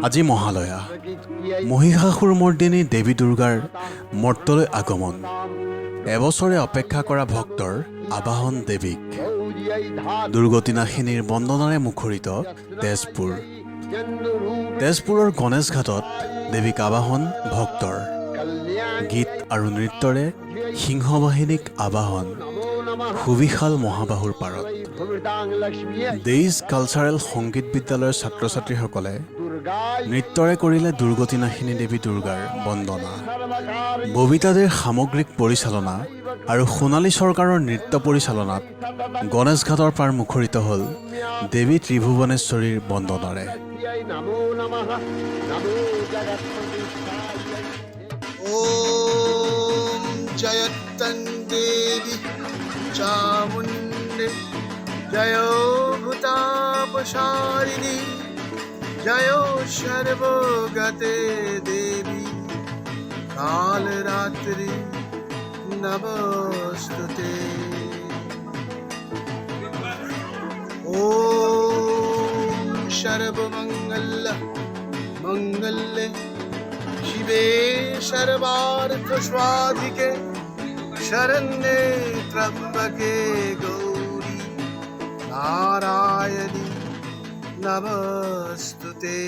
আজি মহালয়া মহিষাসুৰ মৰ্দিনী দেৱী দুৰ্গাৰ মৰ্তলৈ আগমন এবছৰে অপেক্ষা কৰা ভক্তৰ আবাহন দেৱীক দুৰ্গতিনাশিনীৰ বন্দনাৰে মুখৰিত তেজপুৰৰ গণেশ ঘাটত দেৱীক আবাহন ভক্তৰ গীত আৰু নৃত্যৰে সিংহবাহিনীক আবাহন সুবিশাল মহাবাহুৰ পাৰত দেইজ কালচাৰেল সংগীত বিদ্যালয়ৰ ছাত্ৰ ছাত্ৰীসকলে নৃত্যৰে কৰিলে দুৰ্গতিনাশিনী দেৱী দুৰ্গাৰ বন্দনা ববিতাদেৰ সামগ্ৰিক পৰিচালনা আৰু সোণালী চৰকাৰৰ নৃত্য পৰিচালনাত গণেশ ঘাটৰ পাৰ মুখৰিত হ'ল দেৱী ত্ৰিভুৱনেশ্বৰীৰ বন্দনাৰে ওম জয়তন দেবী চামুণ্ডে জয় ভূতাপসারিণী জয় সর্বগতে দেবী কালরাত্রি নমস্তুতে ওম সর্বমঙ্গল মঙ্গলে শিবে সর্বার্থস্বাধিকে শরণ্যে ত্র্যম্বকে গৌরী নারায়ণী নমস্তুতে